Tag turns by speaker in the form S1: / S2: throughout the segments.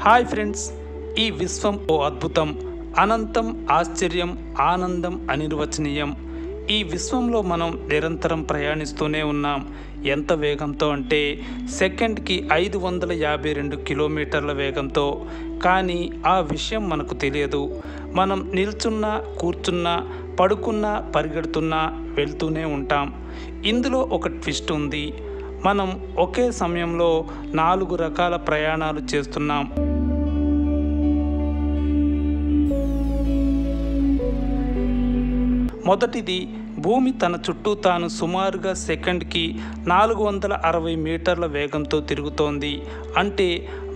S1: Hi friends, ఈ విశ్వం ఓ అద్భుతం, అనంతం, ఆశ్చర్యం, ఆనందం, అనిర్వచనీయం. ఈ విశ్వంలో మనం నిరంతరం ప్రయాణిస్తూనే ఉన్నాం. ఎంత వేగంతో అంటే సెకండ్కి 552 కిలోమీటర్ల వేగంతో. కానీ ఆ విషయం మనకు తెలియదు. మనం నిల్చున్నా, కూర్చున్నా, పడుకున్నా, పరిగెడుతున్నా వెళ్తూనే ఉంటాం. ఇందులో ఒక ట్విస్ట్ ఉంది. మనం ఒకే సమయంలో 4 రకాల ప్రయాణాలు చేస్తున్నాం. మొదటిది, భూమి తన చుట్టూ తాను సుమారుగా సెకండ్కి 460 మీటర్ల వేగంతో తిరుగుతోంది. అంటే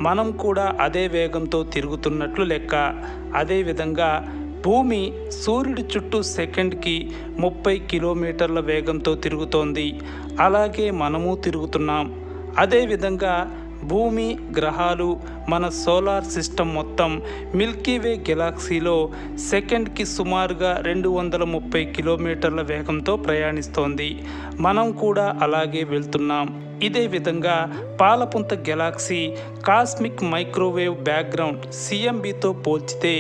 S1: మనం కూడా అదే వేగంతో తిరుగుతున్నట్లు లెక్క. అదేవిధంగా భూమి సూర్యుడి చుట్టూ సెకండ్కి 30 కిలోమీటర్ల వేగంతో తిరుగుతోంది. అలాగే మనము తిరుగుతున్నాం. అదేవిధంగా భూమి, గ్రహాలు, మన సోలార్ సిస్టమ్ మొత్తం మిల్కీవే గెలాక్సీలో సెకండ్కి సుమారుగా 230 కిలోమీటర్ల వేగంతో ప్రయాణిస్తోంది. మనం కూడా అలాగే వెళ్తున్నాం. ఇదే విధంగా పాలపుంత గెలాక్సీ కాస్మిక్ మైక్రోవేవ్ బ్యాక్గ్రౌండ్ సిఎంబితో పోల్చితే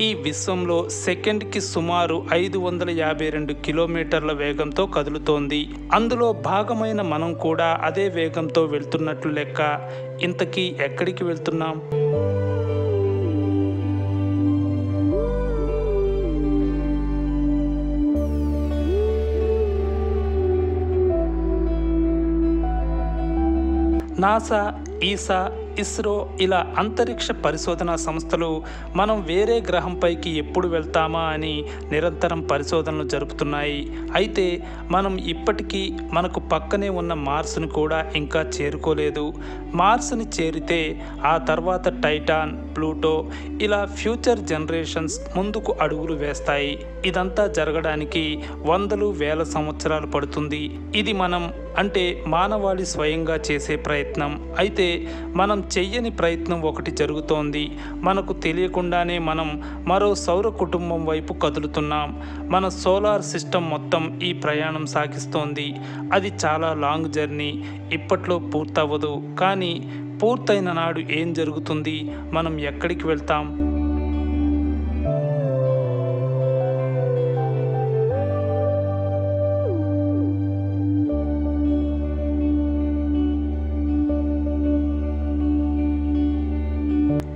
S1: ఈ విశ్వంలో సెకండ్కి సుమారు 552 కిలోమీటర్ల వేగంతో కదులుతోంది. అందులో భాగమైన మనం కూడా అదే వేగంతో వెళ్తున్నట్లు లెక్క. ఇంతకీ ఎక్కడికి వెళ్తున్నాం? నాసా, ఈసా, ఇస్రో ఇలా అంతరిక్ష పరిశోధనా సంస్థలు మనం వేరే గ్రహంపైకి ఎప్పుడు వెళ్తామా అని నిరంతరం పరిశోధనలు జరుపుతున్నాయి. అయితే మనం ఇప్పటికీ మనకు పక్కనే ఉన్న మార్స్ను కూడా ఇంకా చేరుకోలేదు. మార్స్ని చేరితే ఆ తర్వాత టైటాన్, ప్లూటో ఇలా ఫ్యూచర్ జనరేషన్స్ ముందుకు అడుగులు వేస్తాయి. ఇదంతా జరగడానికి వందలు వేల సంవత్సరాలు పడుతుంది. ఇది మనం అంటే మానవాళి స్వయంగా చేసే ప్రయత్నం. అయితే మనం చెయ్యని ప్రయత్నం ఒకటి జరుగుతోంది. మనకు తెలియకుండానే మనం మరో సౌర కుటుంబం వైపు కదులుతున్నాం. మన సోలార్ సిస్టమ్ మొత్తం ఈ ప్రయాణం సాగిస్తోంది. అది చాలా లాంగ్ జర్నీ. ఇప్పట్లో పూర్తవ్వదు. కానీ పూర్తయిన నాడు ఏం జరుగుతుంది? మనం ఎక్కడికి వెళ్తాం?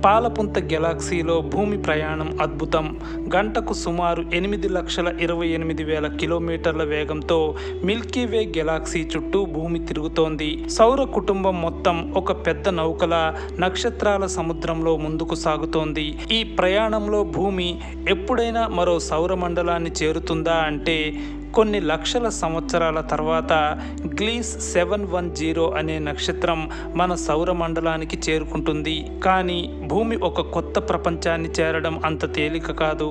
S1: పాలపుంత గెలాక్సీలో భూమి ప్రయాణం అద్భుతం. గంటకు సుమారు 8,28,000 కిలోమీటర్ల వేగంతో మిల్కీవే గెలాక్సీ చుట్టూ భూమి తిరుగుతోంది. సౌర కుటుంబం మొత్తం ఒక పెద్ద నౌకలా నక్షత్రాల సముద్రంలో ముందుకు సాగుతోంది. ఈ ప్రయాణంలో భూమి ఎప్పుడైనా మరో సౌర మండలాన్ని చేరుతుందా అంటే కొన్ని లక్షల సంవత్సరాల తర్వాత గ్లీస్ 710 అనే నక్షత్రం మన సౌర మండలానికి చేరుకుంటుంది. కానీ భూమి ఒక కొత్త ప్రపంచాన్ని చేరడం అంత తేలిక కాదు.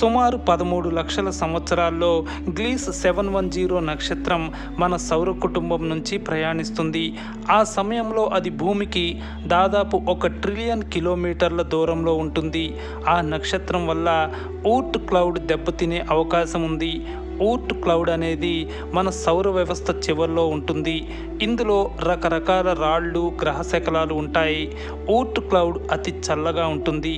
S1: సుమారు 13 లక్షల సంవత్సరాల్లో గ్లీస్ 710 నక్షత్రం మన సౌర కుటుంబం నుంచి ప్రయాణిస్తుంది. ఆ సమయంలో అది భూమికి దాదాపు 1 ట్రిలియన్ కిలోమీటర్ల దూరంలో ఉంటుంది. ఆ నక్షత్రం వల్ల ఊర్ట్ క్లౌడ్ దెబ్బతినే అవకాశం ఉంది. ఊర్ట్ క్లౌడ్ అనేది మన సౌర వ్యవస్థ చివరిలో ఉంటుంది. ఇందులో రకరకాల రాళ్ళు, గ్రహశకలాలు ఉంటాయి. ఊర్ట్ క్లౌడ్ అతి చల్లగా ఉంటుంది.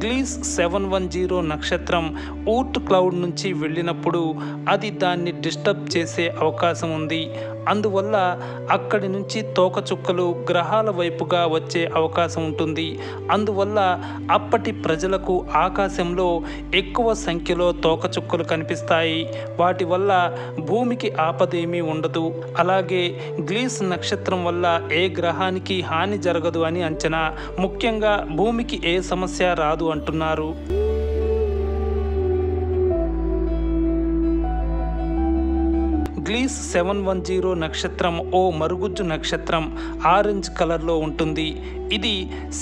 S1: గ్లీస్ 710 నక్షత్రం ఊర్ట్ క్లౌడ్ నుంచి వెళ్ళినప్పుడు అది దాన్ని డిస్టర్బ్ చేసే అవకాశం ఉంది. అందువల్ల అక్కడి నుంచి తోకచుక్కలు గ్రహాల వైపుగా వచ్చే అవకాశం ఉంటుంది. అందువల్ల అప్పటి ప్రజలకు ఆకాశంలో ఎక్కువ సంఖ్యలో తోకచుక్కలు కనిపిస్తాయి. వాటి వల్ల భూమికి ఆపదేమీ ఉండదు. అలాగే గ్లీస్ నక్షత్రం వల్ల ఏ గ్రహానికి హాని జరగదు అని అంచనా. ముఖ్యంగా భూమికి ఏ సమస్య రాదు అంటున్నారు. గ్లీస్ 710 నక్షత్రం ఓ మరుగుజ్జు నక్షత్రం ఆరెంజ్ కలర్లో ఉంటుంది. ఇది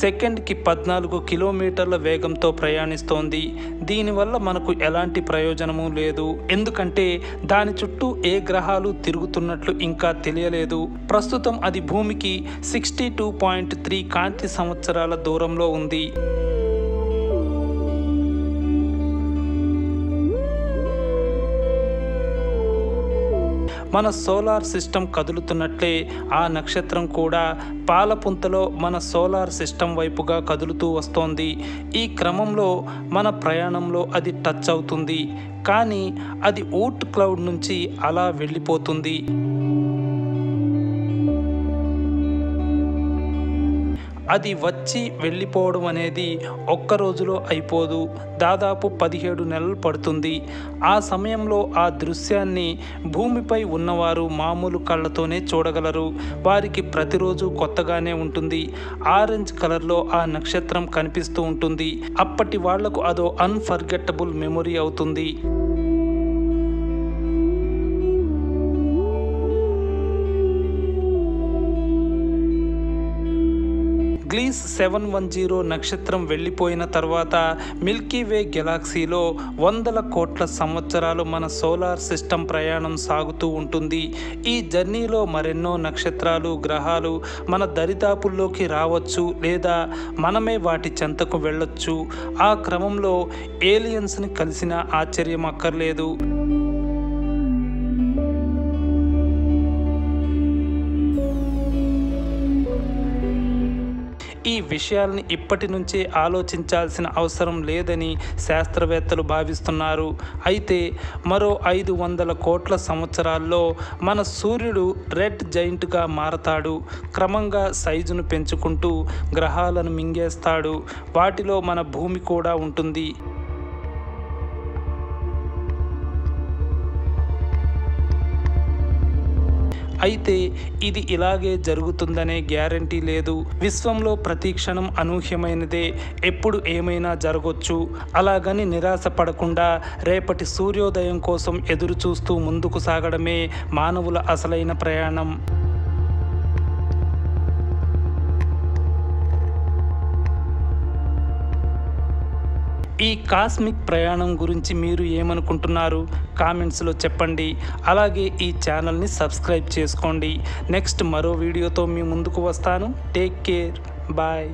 S1: సెకండ్కి 14 కిలోమీటర్ల వేగంతో ప్రయాణిస్తోంది. దీనివల్ల మనకు ఎలాంటి ప్రయోజనము లేదు, ఎందుకంటే దాని చుట్టూ ఏ గ్రహాలు తిరుగుతున్నట్లు ఇంకా తెలియలేదు. ప్రస్తుతం అది భూమికి 62.3 కాంతి సంవత్సరాల దూరంలో ఉంది. మన సోలార్ సిస్టమ్ కదులుతున్నట్లే ఆ నక్షత్రం కూడా పాలపుంతలో మన సోలార్ సిస్టమ్ వైపుగా కదులుతూ వస్తోంది. ఈ క్రమంలో మన ప్రయాణంలో అది టచ్ అవుతుంది, కానీ అది ఓట్ క్లౌడ్ నుంచి అలా వెళ్ళిపోతుంది. అది వచ్చి వెళ్ళిపోవడం అనేది ఒక్క రోజులో అయిపోదు, దాదాపు 17 నెలలు పడుతుంది. ఆ సమయంలో ఆ దృశ్యాన్ని భూమిపై ఉన్నవారు మామూలు కళ్ళతోనే చూడగలరు. వారికి ప్రతిరోజు కొత్తగానే ఉంటుంది. ఆరెంజ్ కలర్లో ఆ నక్షత్రం కనిపిస్తూ ఉంటుంది. అప్పటి వాళ్లకు అదో అన్ఫర్గెట్టబుల్ మెమొరీ అవుతుంది. గ్లీస్ 710 నక్షత్రం వెళ్ళిపోయిన తర్వాత మిల్కీవే గెలాక్సీలో వందల కోట్ల సంవత్సరాలు మన సోలార్ సిస్టమ్ ప్రయాణం సాగుతూ ఉంటుంది. ఈ జర్నీలో మరెన్నో నక్షత్రాలు, గ్రహాలు మన దరిదాపుల్లోకి రావచ్చు, లేదా మనమే వాటి చెంతకు వెళ్ళొచ్చు. ఆ క్రమంలో ఏలియన్స్ని కలిసిన ఆశ్చర్యం అక్కర్లేదు. ఈ విషయాల్ని ఇప్పటి నుంచే ఆలోచించాల్సిన అవసరం లేదని శాస్త్రవేత్తలు భావిస్తున్నారు. అయితే మరో 500 కోట్ల సంవత్సరాల్లో మన సూర్యుడు రెడ్ జైంట్గా మారతాడు. క్రమంగా సైజును పెంచుకుంటూ గ్రహాలను మింగేస్తాడు. వాటిలో మన భూమి కూడా ఉంటుంది. అయితే ఇది ఇలాగే జరుగుతుందనే గ్యారంటీ లేదు. విశ్వంలో ప్రతి క్షణం అనూహ్యమైనదే, ఎప్పుడు ఏమైనా జరగొచ్చు. అలాగని నిరాశ పడకుండా రేపటి సూర్యోదయం కోసం ఎదురు చూస్తూ ముందుకు సాగడమే మానవుల అసలైన ప్రయాణం. ఈ కాస్మిక్ ప్రయాణం గురించి మీరు ఏమనుకుంటున్నారు? కామెంట్స్లో చెప్పండి. అలాగే ఈ ఛానల్ని సబ్స్క్రైబ్ చేసుకోండి. నెక్స్ట్ మరో వీడియోతో మీ ముందుకు వస్తాను. Take care, bye.